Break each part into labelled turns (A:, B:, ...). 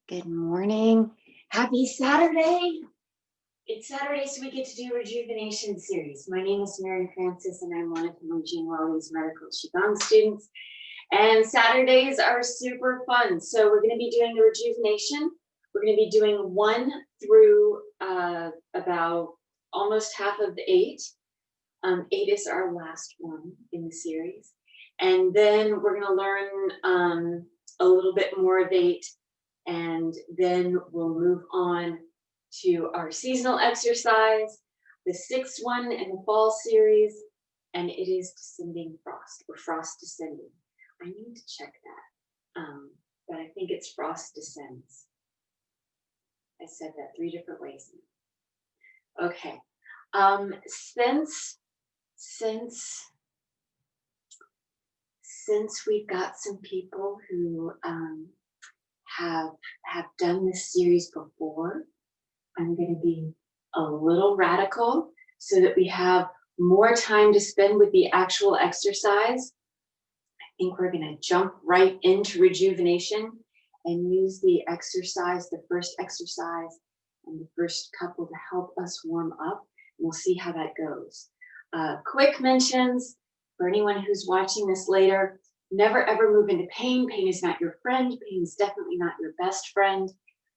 A: Good morning. Happy Saturday. It's Saturday, so we get to do Rejuvenation series. My name is Mary Francis, and I'm one of Emerging Wellness Medical Qigong students. And Saturdays are super fun. So we're going to be doing the Rejuvenation. We're going to be doing 1 through about almost half of the 8. 8 is our last one in the series. And then we're going to learn a little bit more of 8. And then we'll move on to our seasonal exercise, the 6th one in the fall series, and it is descending frost, or frost descending. I need to check that, but I think it's frost descends. I said that 3 different ways. Okay, since we've got some people who have done this series before, I'm going to be a little radical so that we have more time to spend with the actual exercise. I think we're going to jump right into Rejuvenation and use the exercise, the first exercise and the first couple to help us warm up. And we'll see how that goes. Quick mentions for anyone who's watching this later. Never ever move into pain. Pain is not your friend. Pain is definitely not your best friend.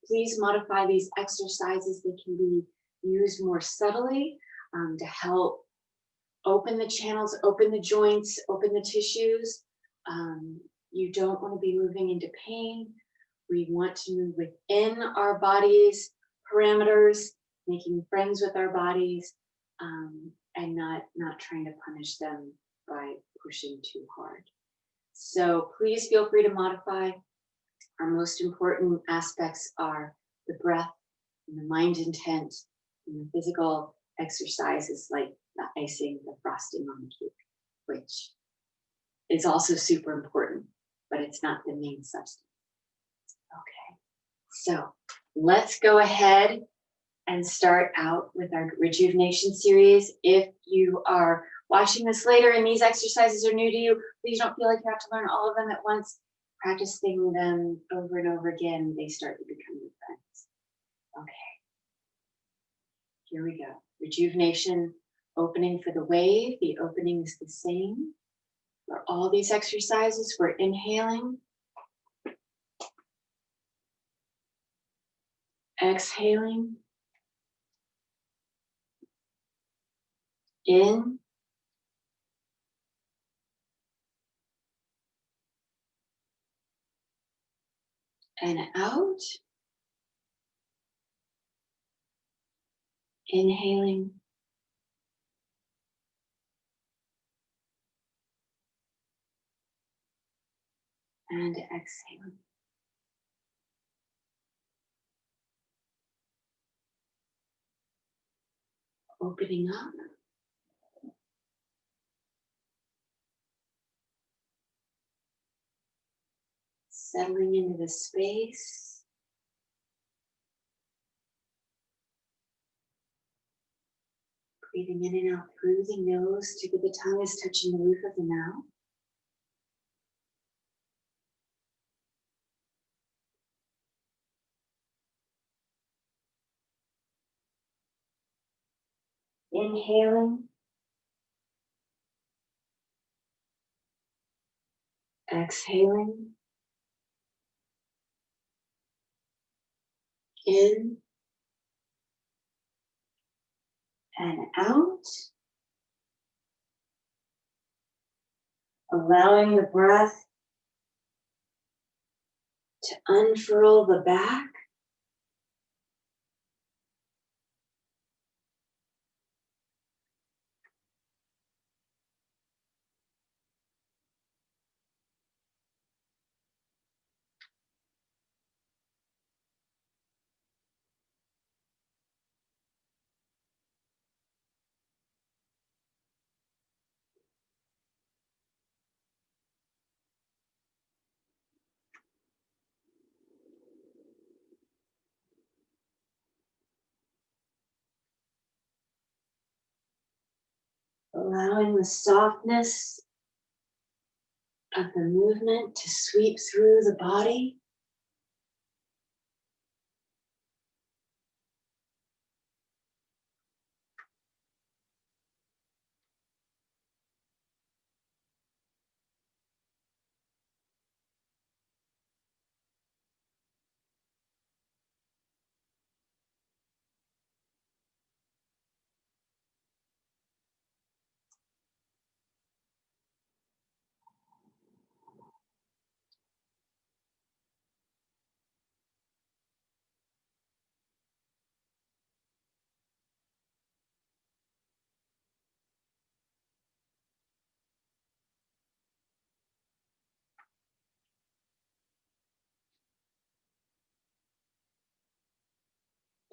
A: Please modify these exercises. They can be used more subtly to help open the channels, open the joints, open the tissues. You don't want to be moving into pain. We want to move within our body's parameters, making friends with our bodies, and not trying to punish them by pushing too hard. So please feel free to modify. Our most important aspects are the breath and the mind intent, and the physical exercises like the icing, the frosting on the cake, which is also super important, but it's not the main substance. Okay, so let's go ahead and start out with our Rejuvenation series. If you are watching this later and these exercises are new to you, please don't feel like you have to learn all of them at once. Practicing them over and over again, they start to become your friends. Okay, here we go. Rejuvenation, opening for the wave. The opening is the same for all these exercises. We're inhaling, exhaling, in, and out, inhaling, and exhaling. Opening up, settling into the space, breathing in and out through the nose, tip of the tongue is touching the roof of the mouth. Inhaling, exhaling, in and out, allowing the breath to unfurl the back. Allowing the softness of the movement to sweep through the body.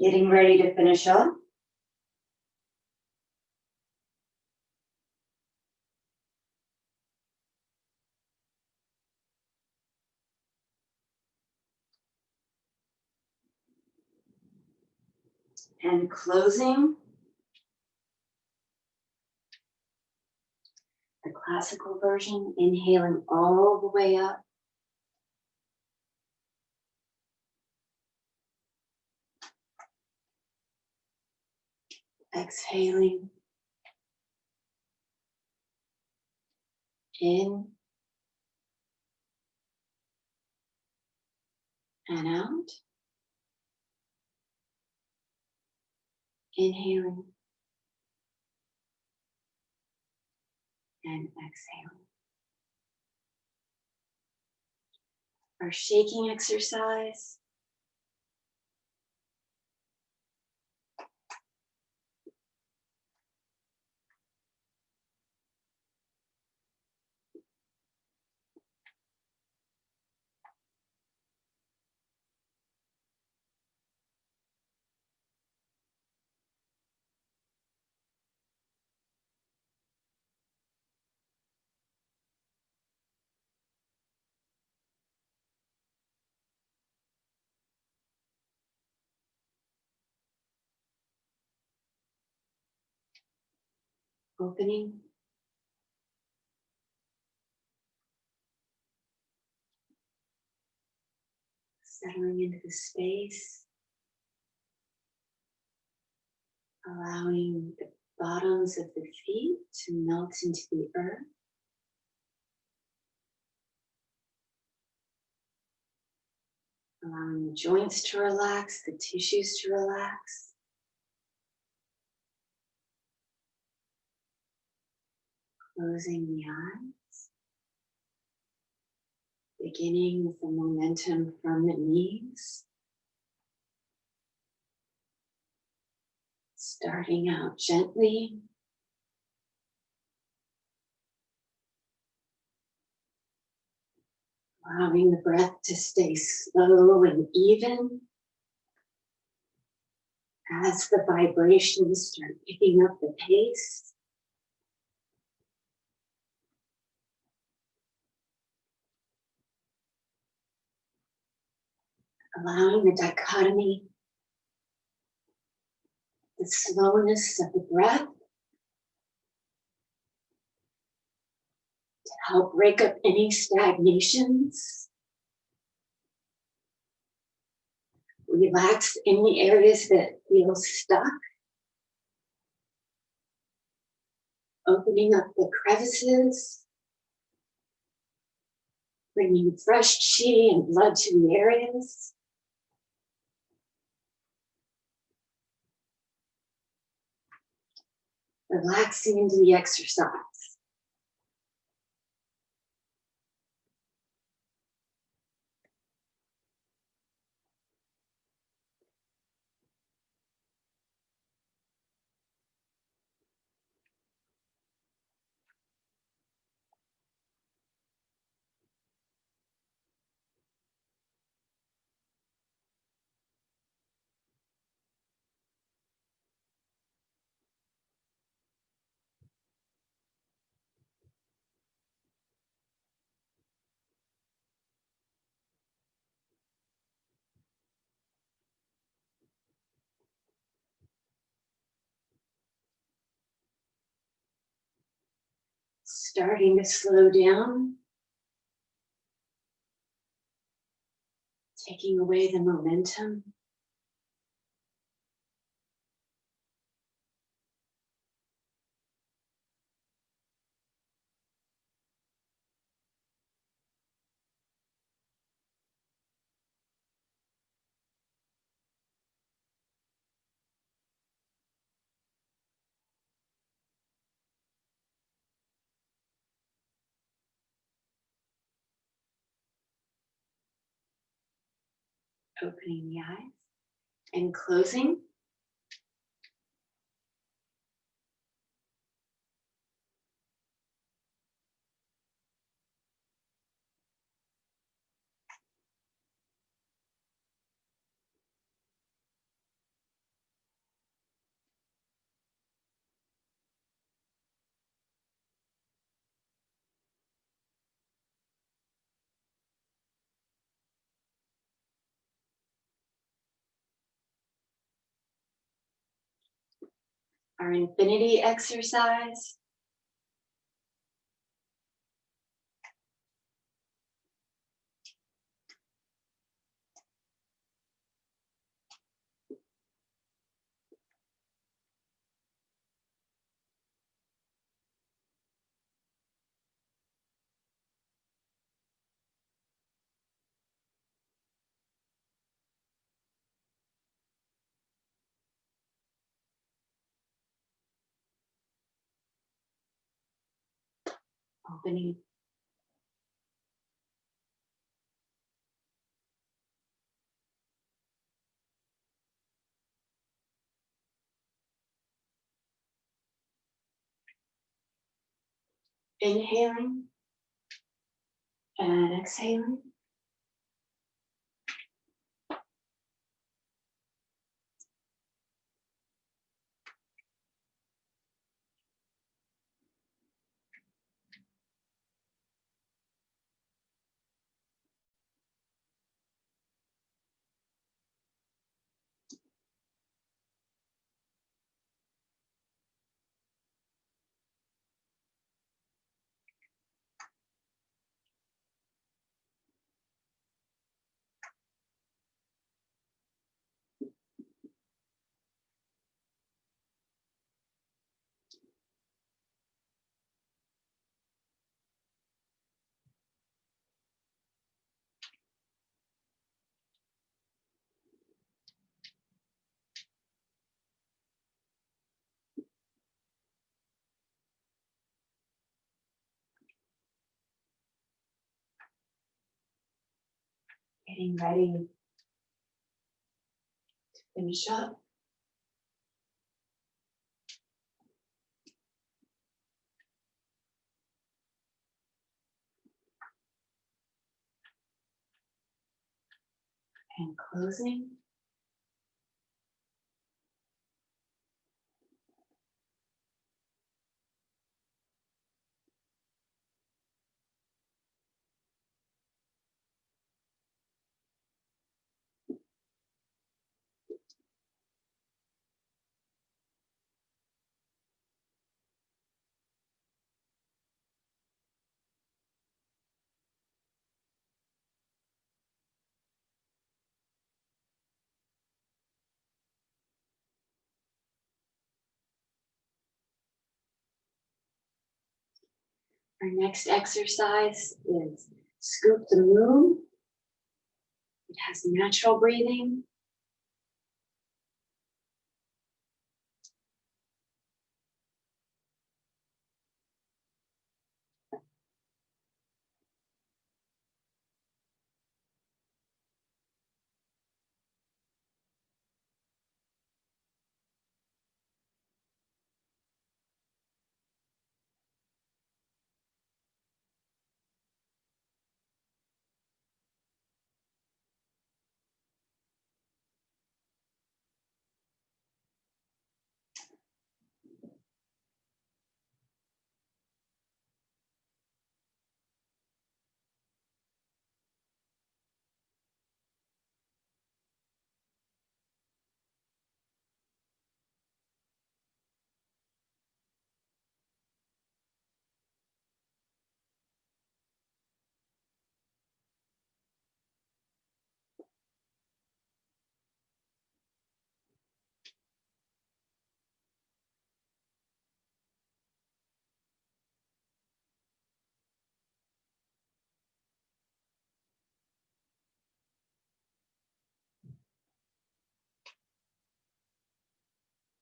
B: Getting ready to finish up. And closing. The classical version, inhaling all the way up. Exhaling. In and out. Inhaling and exhaling. Our shaking exercise. Opening. Settling into the space. Allowing the bottoms of the feet to melt into the earth. Allowing the joints to relax, the tissues to relax. Closing the eyes. Beginning with the momentum from the knees. Starting out gently. Allowing the breath to stay slow and even. As the vibrations start picking up the pace. Allowing the dichotomy, the slowness of the breath to help break up any stagnations. Relax in the areas that feel stuck. Opening up the crevices. Bringing fresh chi and blood to the areas. Relaxing into the exercise. Starting to slow down. Taking away the momentum. Opening the eyes and closing.
A: our infinity exercise. Opening. Inhaling and exhaling. Getting ready to finish up. And closing. Our next exercise is Scoop the Moon. It has natural breathing.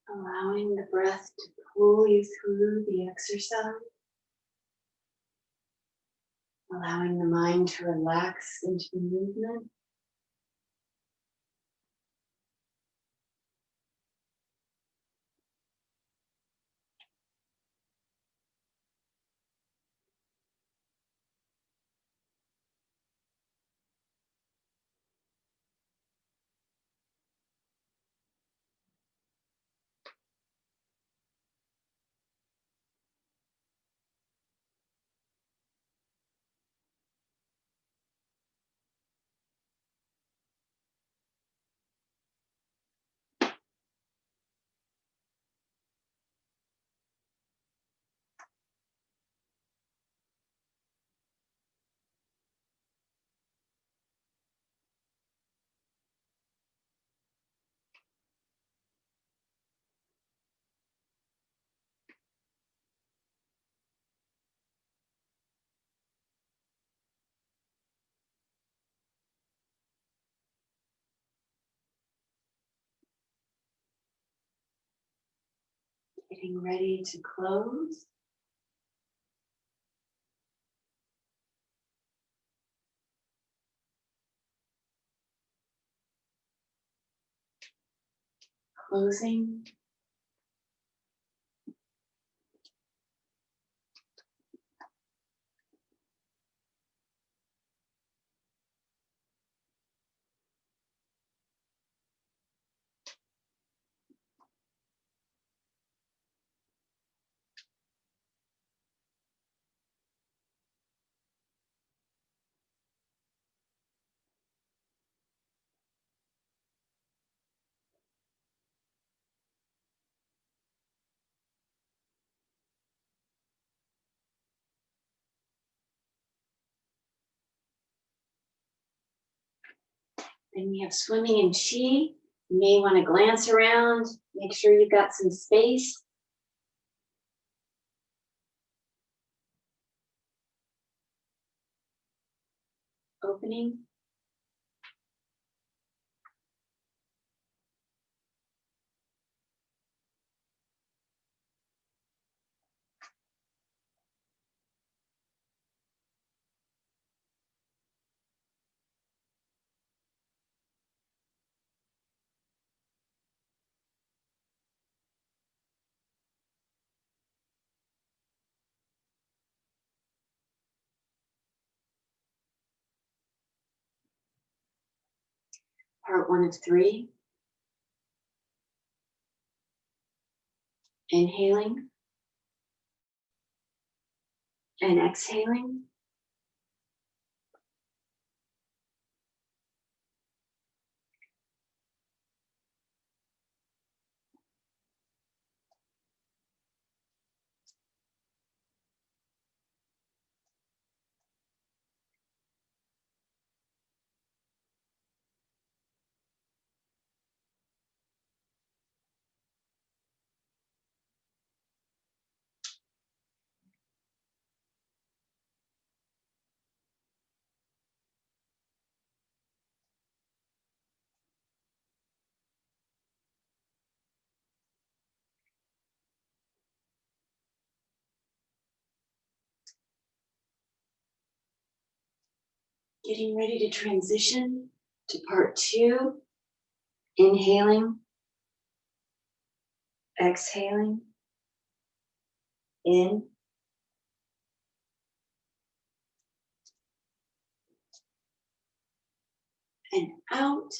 A: Allowing the breath to pull you through the exercise. Allowing the mind to relax into the movement. Getting ready to close. Closing. Then we have swimming in chi. You may want to glance around, make sure you've got some space. Opening. Part 1 of 3. Inhaling and exhaling. Getting ready to transition to part 2. Inhaling, exhaling, in, and out.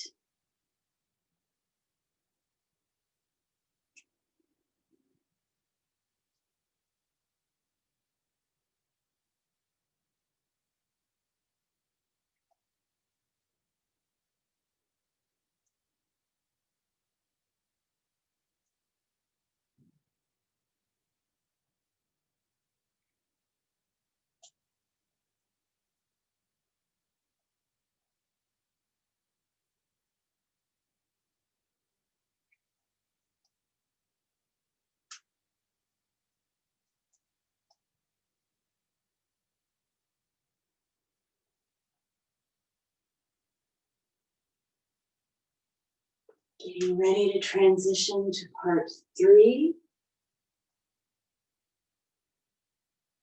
A: Getting ready to transition to part 3.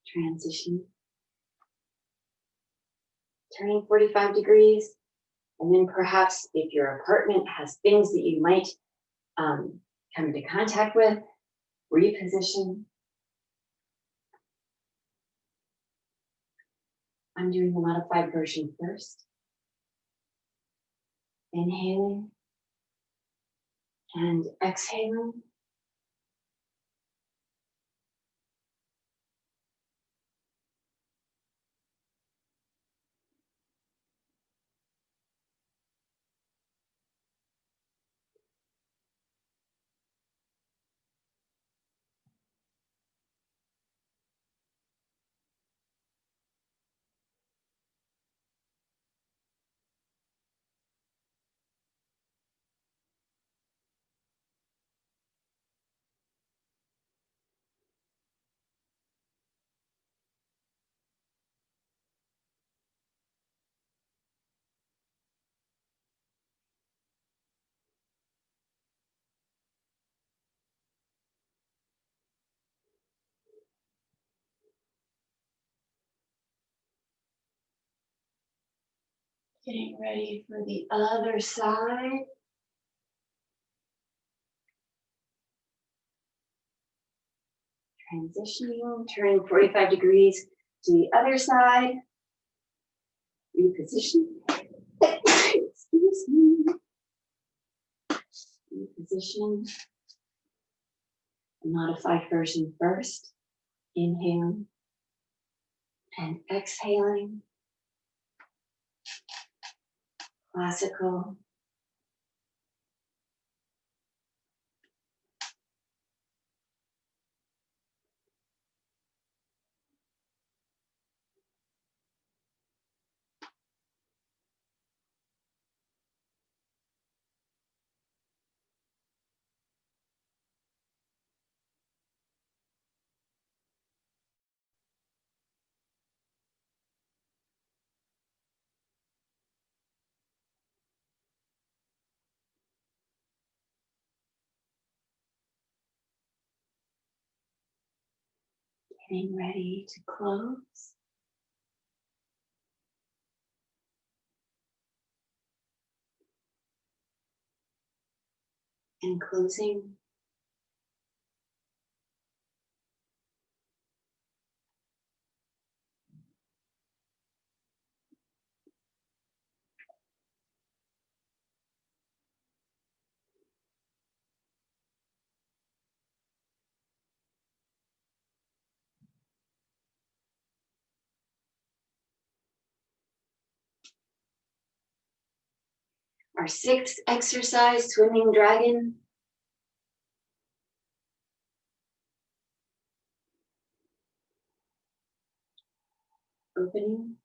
A: Transition. Turning 45 degrees. And then perhaps if your apartment has things that you might come into contact with, reposition. I'm doing the modified version first. Inhaling and exhaling. Getting ready for the other side. Transitioning, turning 45 degrees to the other side. Reposition. Excuse me. Reposition. Modified version first. Inhaling and exhaling. Classical. Getting ready to close. And closing. Our sixth exercise, swimming dragon. Opening.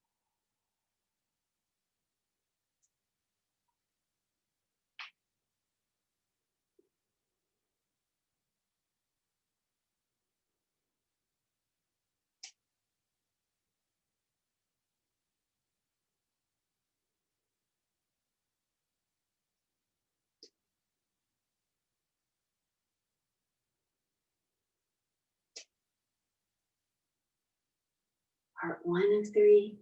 A: Part 1 of 3.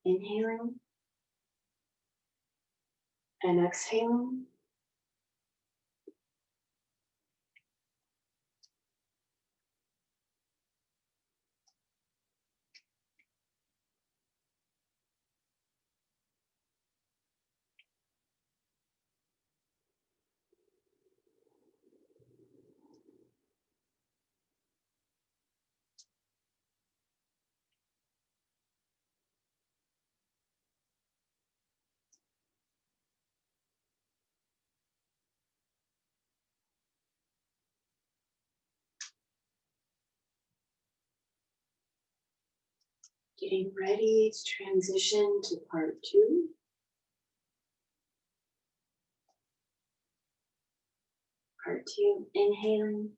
A: Inhaling and exhaling. Getting ready to transition to part 2. Part 2, inhaling,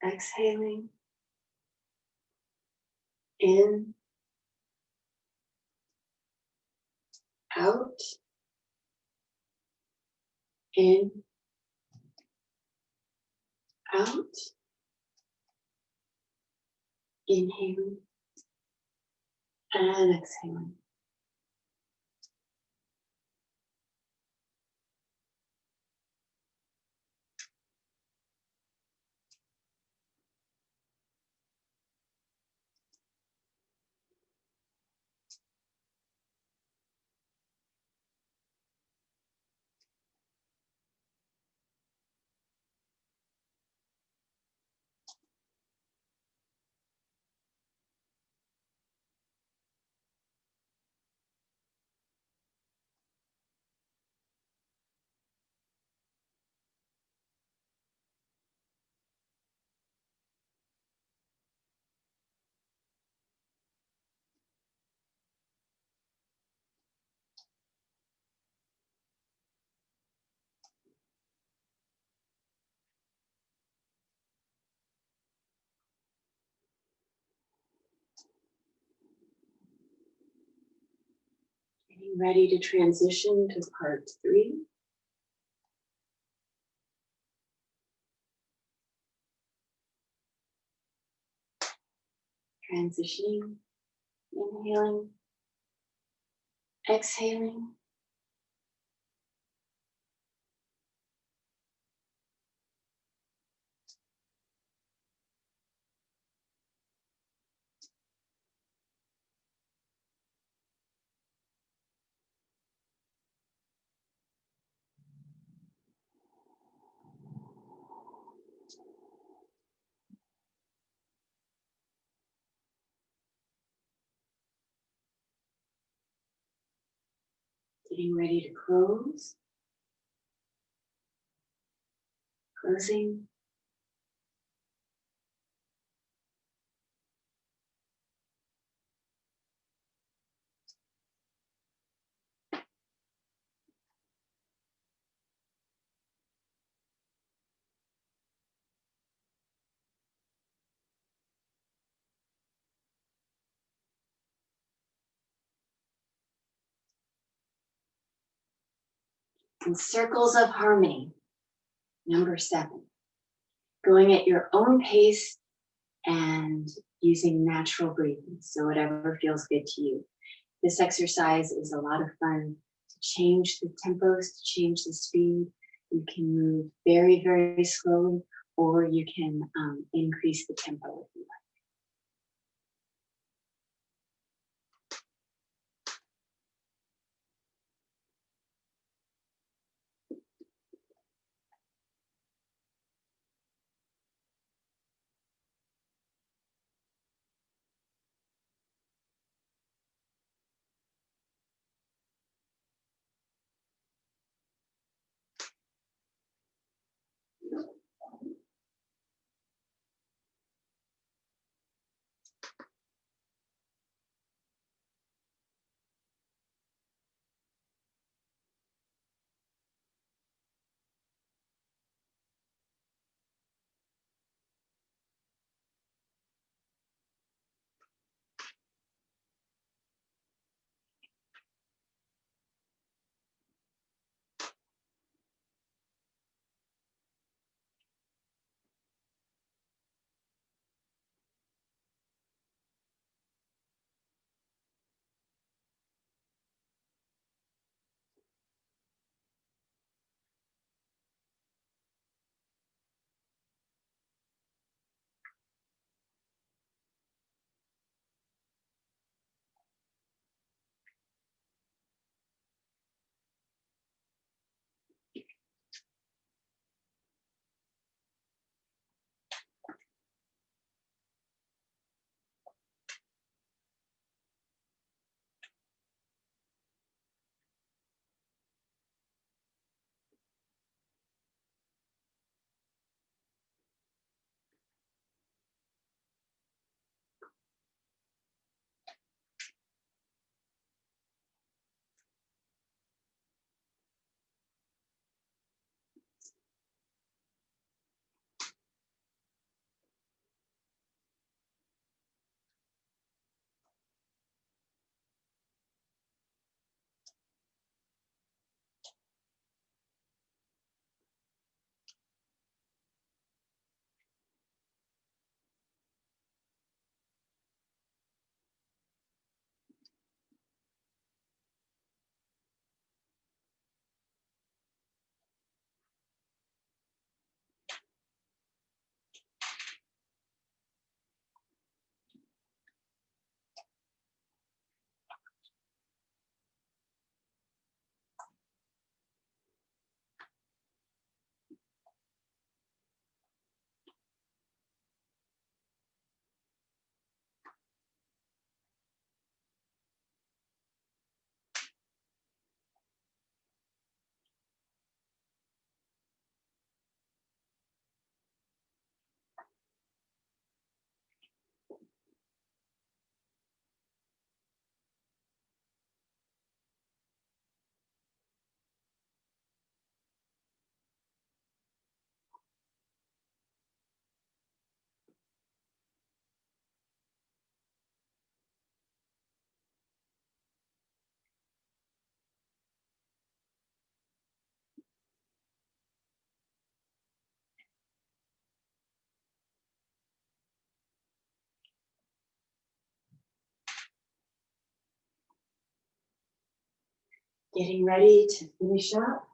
A: exhaling, in, out, in, out, inhaling, and exhaling. Getting ready to transition to part 3. Transitioning, inhaling, exhaling. Getting ready to close. Closing. And circles of harmony. Number 7. Going at your own pace and using natural breathing. So whatever feels good to you. This exercise is a lot of fun to change the tempos, to change the speed. You can move very, very slowly, or you can increase the tempo if you like. Getting ready to finish up.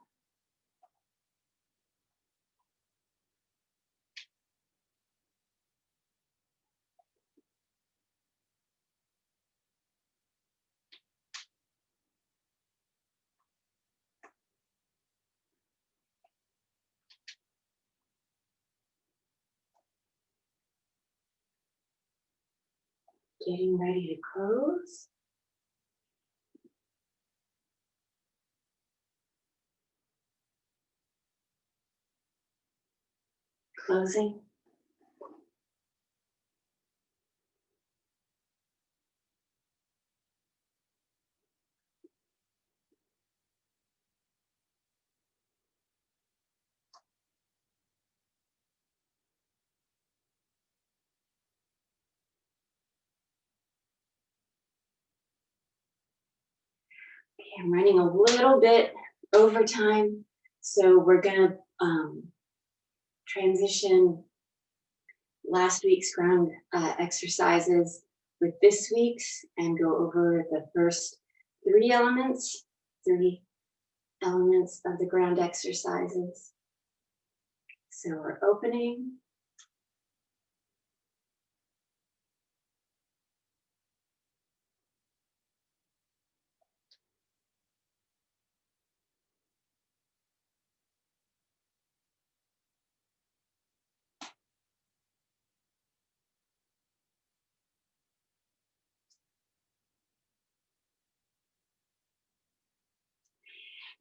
A: Getting ready to close. Closing. Okay, I'm running a little bit over time, so we're gonna transition last week's ground exercises with this week's and go over the first three elements of the ground exercises. So we're opening.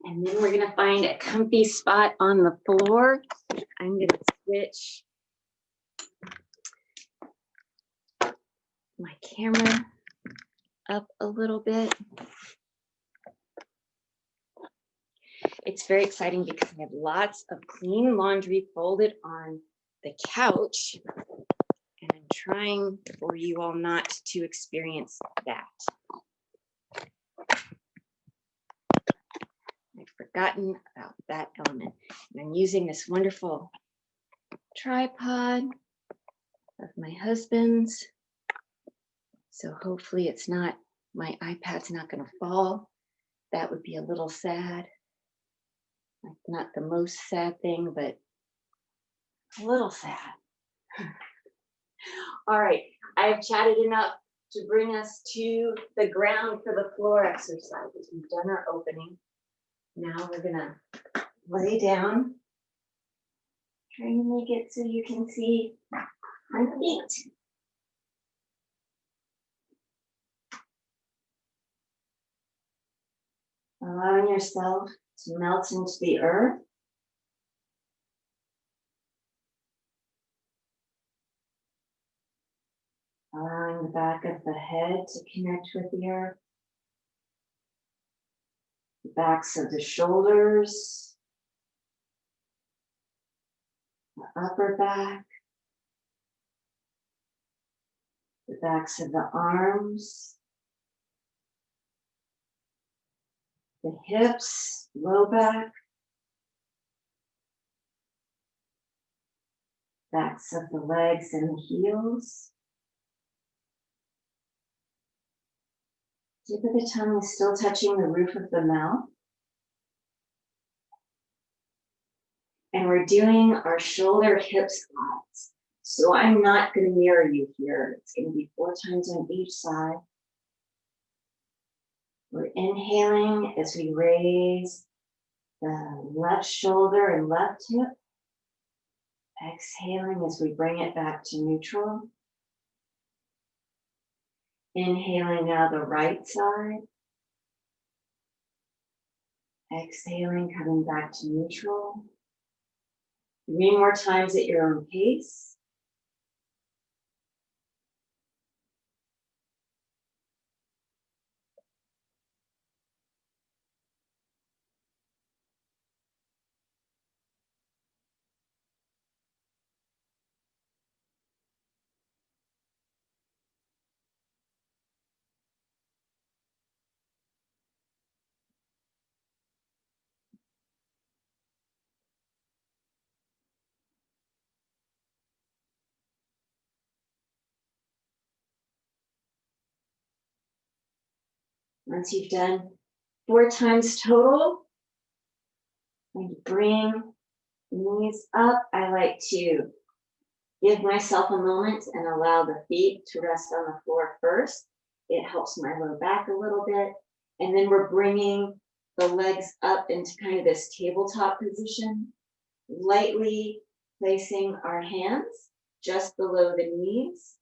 A: And then we're gonna find a comfy spot on the floor. I'm gonna switch my camera up a little bit. It's very exciting because I have lots of clean laundry folded on the couch, and I'm trying for you all not to experience that. I've forgotten about that element. And I'm using this wonderful tripod of my husband's. So hopefully it's not, my iPad's not gonna fall. That would be a little sad. Like not the most sad thing, but a little sad. All right, I have chatted enough to bring us to the ground for the floor exercises. We've done our opening. Now we're gonna lay down. Trying to make it so you can see my feet. Allowing yourself to melt into the earth. Allowing the back of the head to connect with the earth. The backs of the shoulders. The upper back. The backs of the arms. The hips, low back. Backs of the legs and the heels. Tip of the tongue is still touching the roof of the mouth. And we're doing our shoulder hip squats. So I'm not going to mirror you here. It's going to be 4 times on each side. We're inhaling as we raise the left shoulder and left hip. Exhaling as we bring it back to neutral. Inhaling now the right side. Exhaling, coming back to neutral. 3 more times at your own pace. Once you've done
B: 4 times total. I'm going to bring the knees up. I like to give myself a moment and allow the feet to rest on the floor first. It helps my low back a little bit. And then we're bringing the legs up into kind of this tabletop position, lightly placing our hands just below the knees.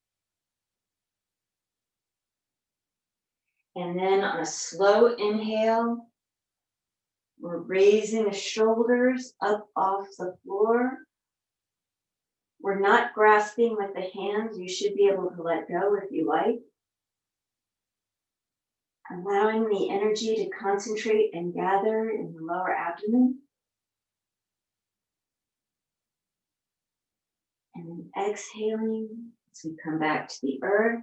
B: And then on a slow inhale, we're raising the shoulders up off the floor. We're not grasping with the hands. You should be able to let go if you like. Allowing the energy to concentrate and gather in the lower abdomen. And then exhaling as we come back to the earth.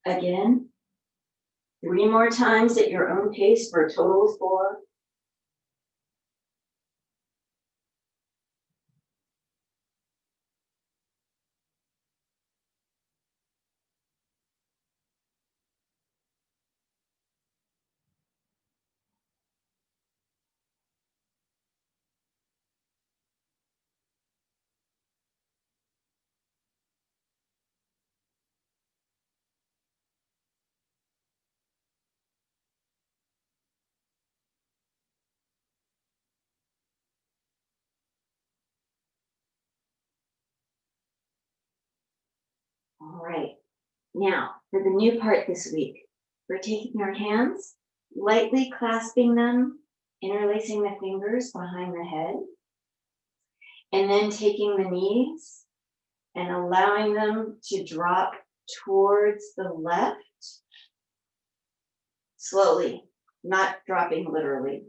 B: Again, 3 more times at your own pace for a total of 4. All right, now for the new part this week, we're taking our hands, lightly clasping them, interlacing the fingers behind the head, and then taking the knees and allowing them to drop towards the left, slowly, not dropping literally,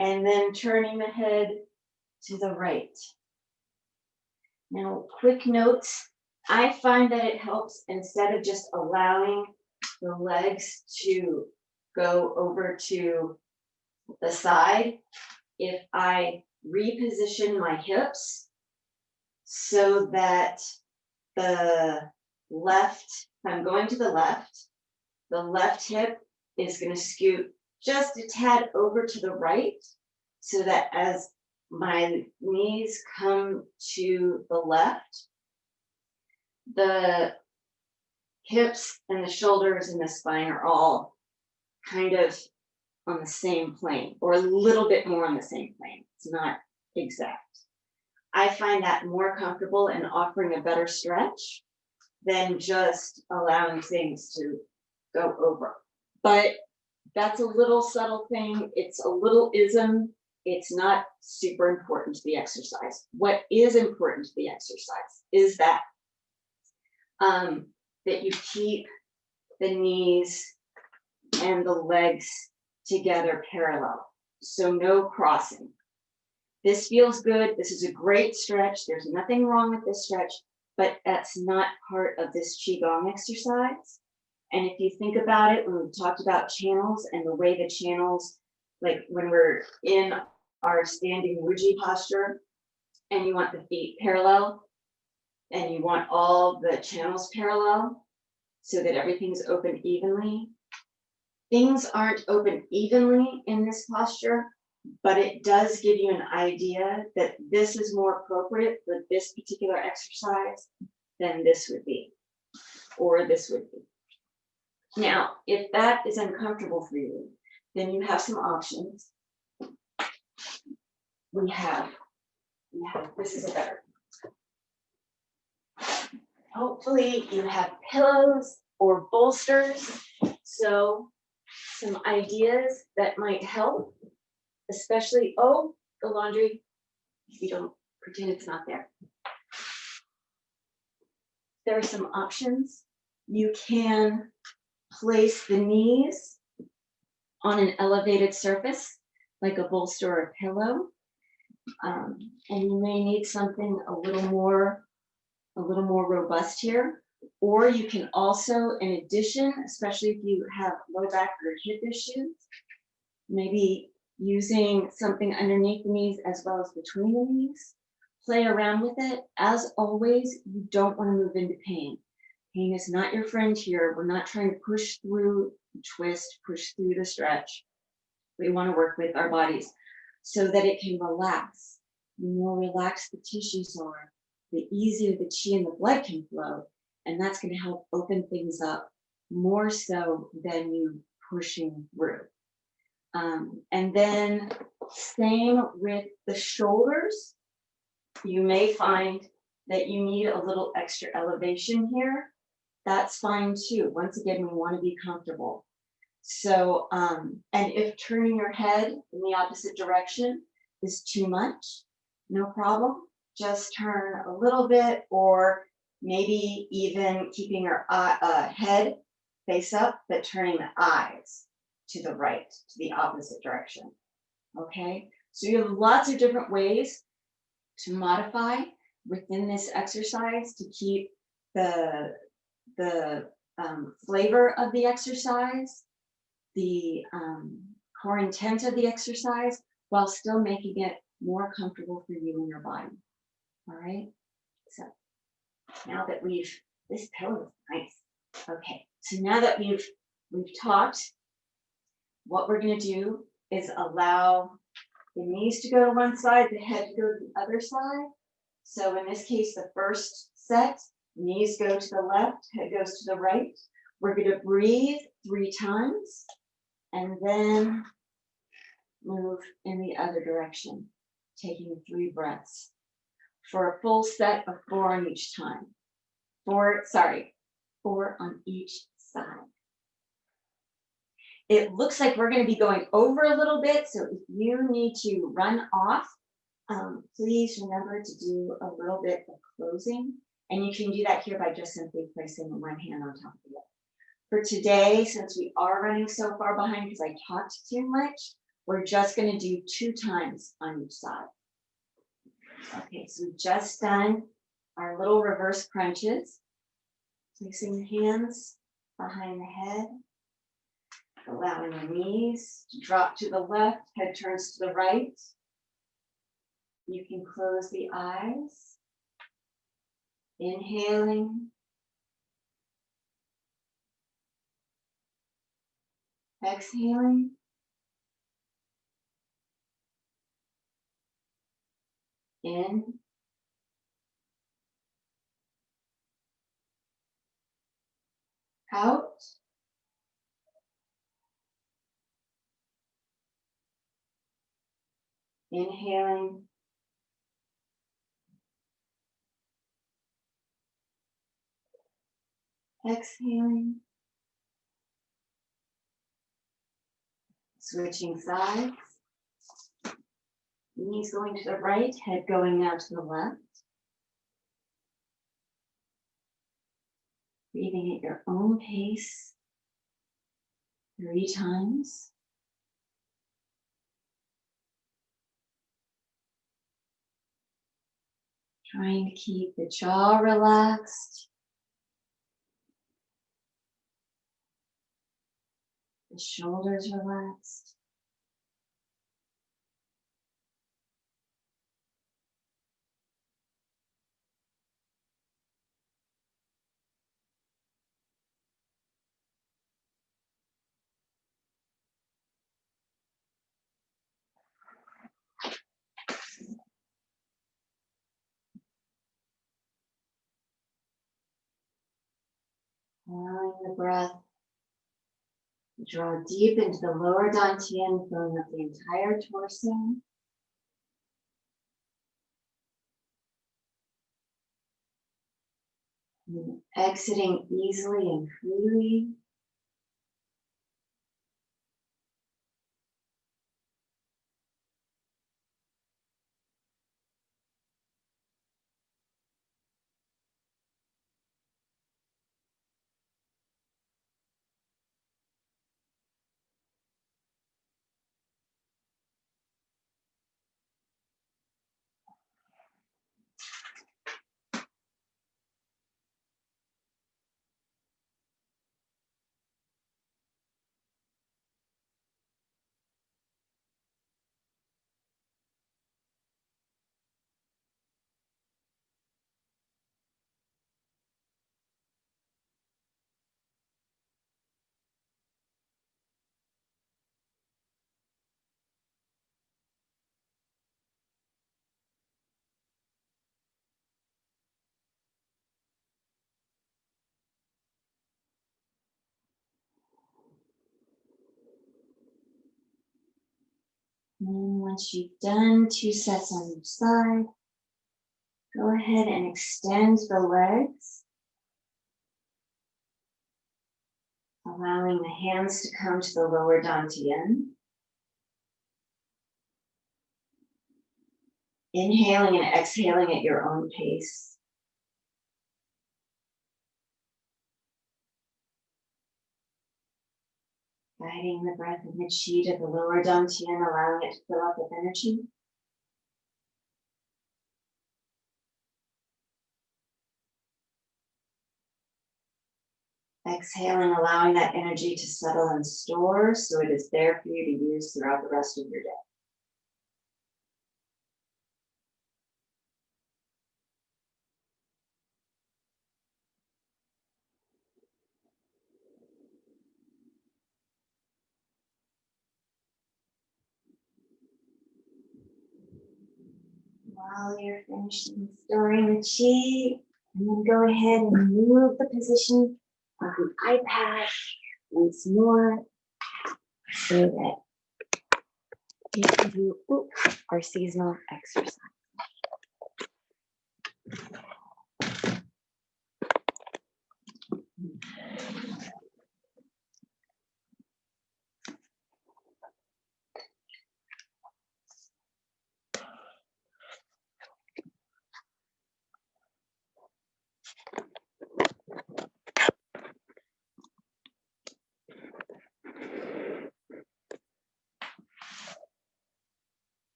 B: and then turning the head to the right. Now, quick notes. I find that it helps, instead of just allowing the legs to go over to the side, if I reposition my hips so that the left, if I'm going to the left hip is going to scoot just a tad over to the right, so that as my knees come to the left, the hips and the shoulders and the spine are all kind of on the same plane, or a little bit more on the same plane. It's not exact. I find that more comfortable and offering a better stretch than just allowing things to go over. But that's a little subtle thing. It's a little ism. It's not super important to the exercise. What is important to the exercise is that that you keep the knees and the legs together parallel. So no crossing. This feels good. This is a great stretch. There's nothing wrong with this stretch, but that's not part of this Qigong exercise. And if you think about it, when we talked about channels and the way the channels, like when we're in our standing Wuji posture and you want the feet parallel and you want all the channels parallel so that everything's open evenly. Things aren't open evenly in this posture, but it does give you an idea that this is more appropriate for this particular exercise than this would be, or this would be. Now, if that is uncomfortable for you, then you have some options. We have, this is a better. Hopefully you have pillows or bolsters. So some ideas that might help, especially, oh, the laundry, you don't pretend it's not there. There are some options. You can place the knees on an elevated surface, like a bolster or a pillow. And you may need something a little more robust here. Or you can also, in addition, especially if you have low back or hip issues, maybe using something underneath the knees as well as between the knees. Play around with it. As always, you don't want to move into pain. Pain is not your friend here. We're not trying to push through twist, push through the stretch. We want to work with our bodies so that it can relax. The more relaxed the tissues are, the easier the chi and the blood can flow. And that's going to help open things up more so than you pushing through. And then same with the shoulders. You may find that you need a little extra elevation here. That's fine too. Once again, we want to be comfortable. So, and if turning your head in the opposite direction is too much, no problem. Just turn a little bit, or maybe even keeping your head face up, but turning the eyes to the right, to the opposite direction. Okay, so you have lots of different ways to modify within this exercise to keep the flavor of the exercise, the core intent of the exercise, while still making it more comfortable for you and your body. All right, so now that this pillow is nice. Okay, so now that we've talked, what we're going to do is allow the knees to go to one side, the head to go to the other side. So in this case, the first set, knees go to the left, head goes to the right. We're going to breathe 3 times and then move in the other direction, taking 3 breaths for a full set of 4 on each time. 4 on each side. It looks like we're going to be going over a little bit, so if you need to run off, please remember to do a little bit of closing, and you can do that here by just simply placing one hand on top of the other. For today, since we are running so far behind because I talked too much, we're just going to do 2 times on each side. Okay, so we've just done our little reverse crunches, placing the hands behind the head, allowing the knees to drop to the left, head turns to the right. You can close the eyes, inhaling, exhaling, in, out, inhaling, exhaling, switching sides, knees going to the right, head going now to the left. Breathing at your own pace 3 times. Trying to keep the jaw relaxed, the shoulders relaxed. Allowing the breath to draw deep into the lower dantian, filling up the entire torso. And exiting easily and freely. And once you've done 2 sets on each side, go ahead and extend the legs, allowing the hands to come to the lower dantian. Inhaling and exhaling at your own pace. Guiding the breath of the chi to the lower dantian, allowing it to fill up with energy. Exhaling, allowing that energy to settle and store so it is there for you to use throughout the rest of your day. While you're finishing storing the chi, and then go ahead and move the position of the iPad once more so that we can do our seasonal exercise.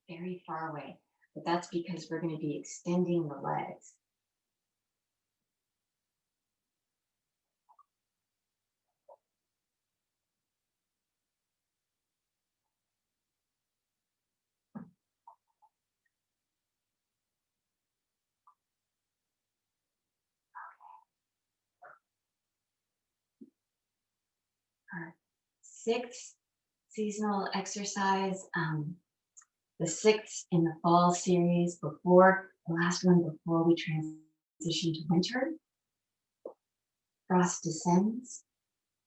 B: Very far away, but that's because we're going to be extending the legs. Our 6th seasonal exercise, the 6th in the fall series before, the last one before we transition to winter. Frost descends.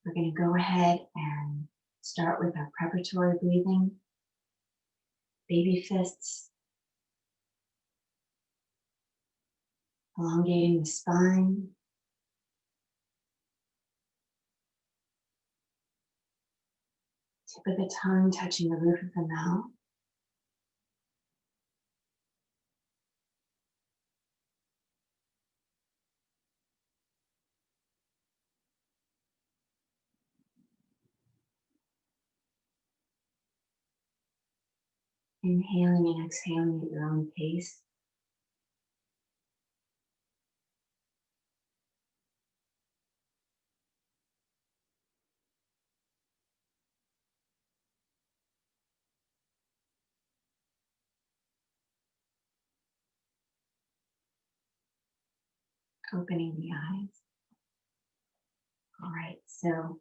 B: We're going to go ahead and start with our preparatory breathing. Baby fists. Elongating the spine. Tip of the tongue touching the roof of the mouth. Inhaling and exhaling at your own pace. Opening the eyes. All right, so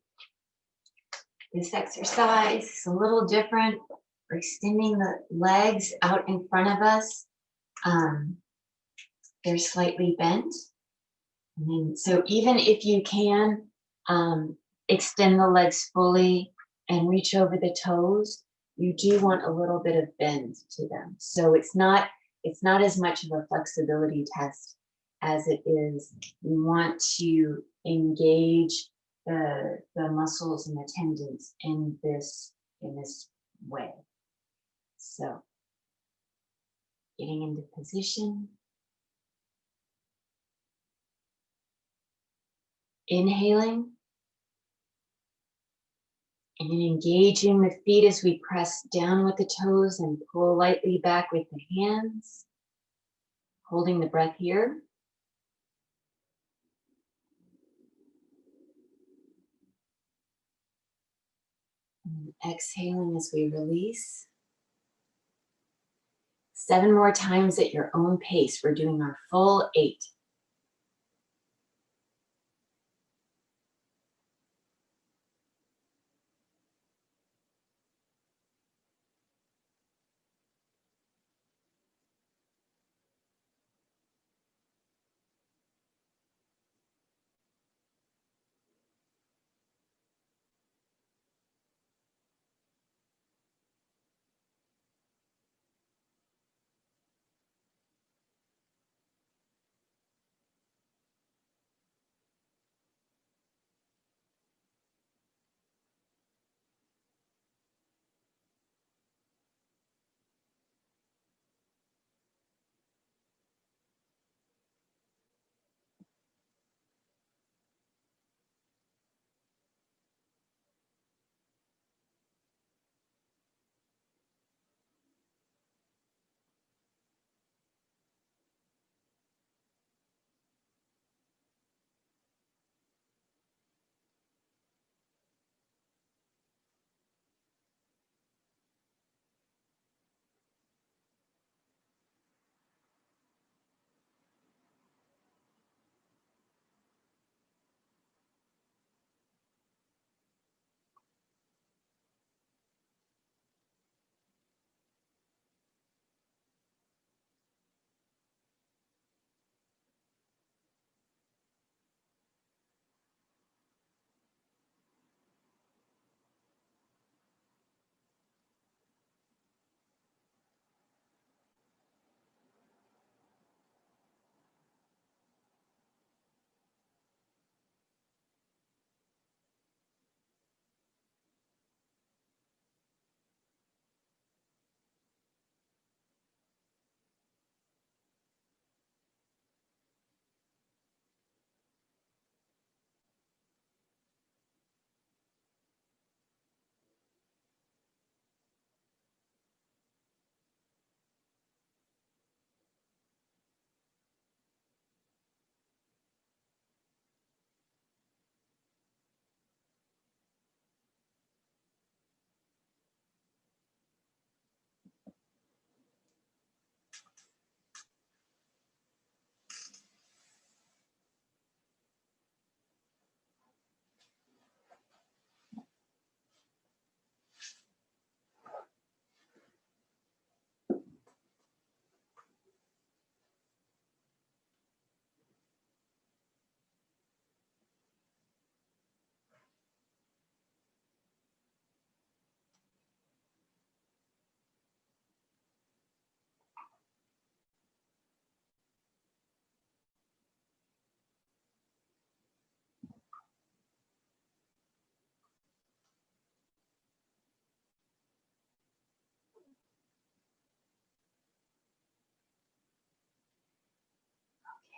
B: this exercise is a little different. We're extending the legs out in front of us. They're slightly bent. And then, so even if you can extend the legs fully and reach over the toes, you do want a little bit of bend to them. So it's not as much of a flexibility test as it is you want to engage the muscles and the tendons in this way. So getting into position. Inhaling. And then engaging the feet as we press down with the toes and pull lightly back with the hands. Holding the breath here. And exhaling as we release.
A: 7 more times at your own pace. We're doing our full 8.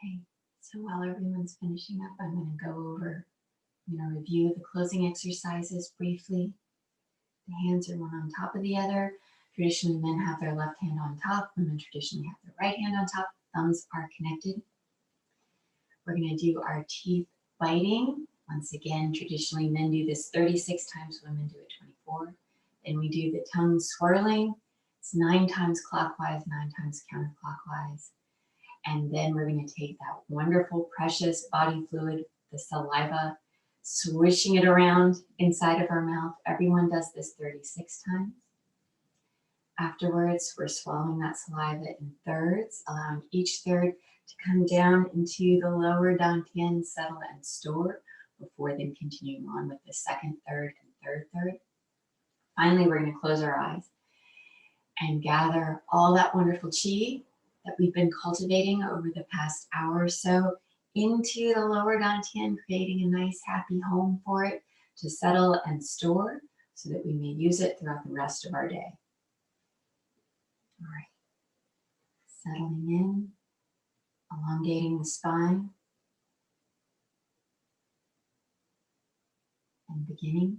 A: Okay, so while everyone's finishing up, I'm going to go over, I'm going to review the closing exercises briefly. The hands are one on top of the other. Traditionally, men have their left hand on top. Women traditionally have their right hand on top. Thumbs are connected. We're going to do our teeth biting. Once again, traditionally, men do this 36 times. Women do it 24. Then we do the tongue swirling. It's 9 times clockwise, 9 times counterclockwise. And then we're going to take that wonderful, precious body fluid, the saliva, swishing it around inside of our mouth. Everyone does this 36 times. Afterwards, we're swallowing that saliva in thirds, allowing each third to come down into the lower dantian, settle and store, before then continuing on with the second third and third third. Finally, we're going to close our eyes and gather all that wonderful qi that we've been cultivating over the past hour or so into the lower dantian, creating a nice happy home for it to settle and store so that we may use it throughout the rest of our day. All right, settling in, elongating the spine, and beginning.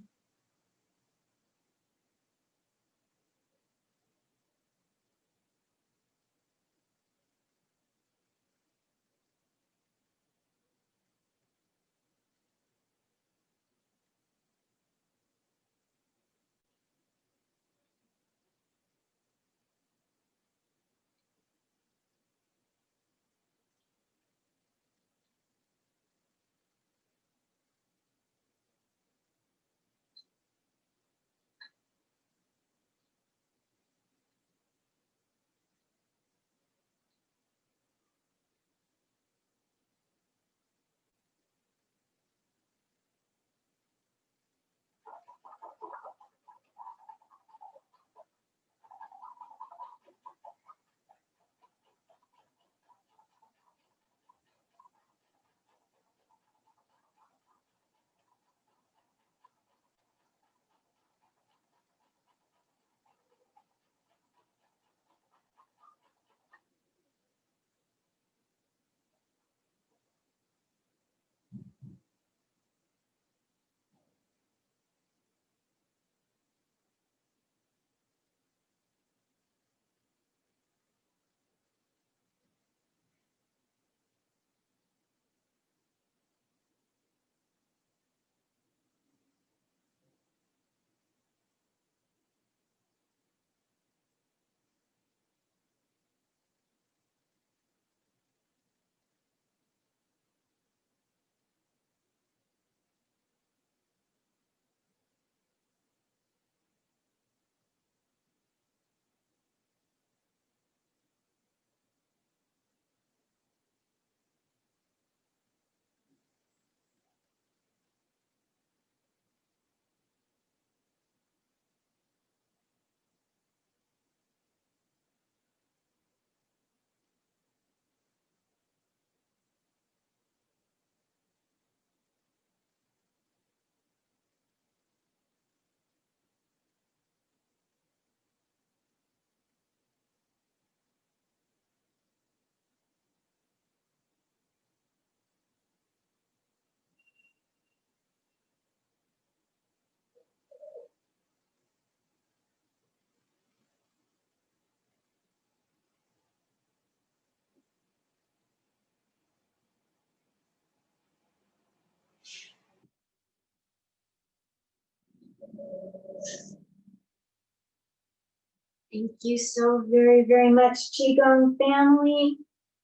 A: Thank you so very, very much, Qigong family.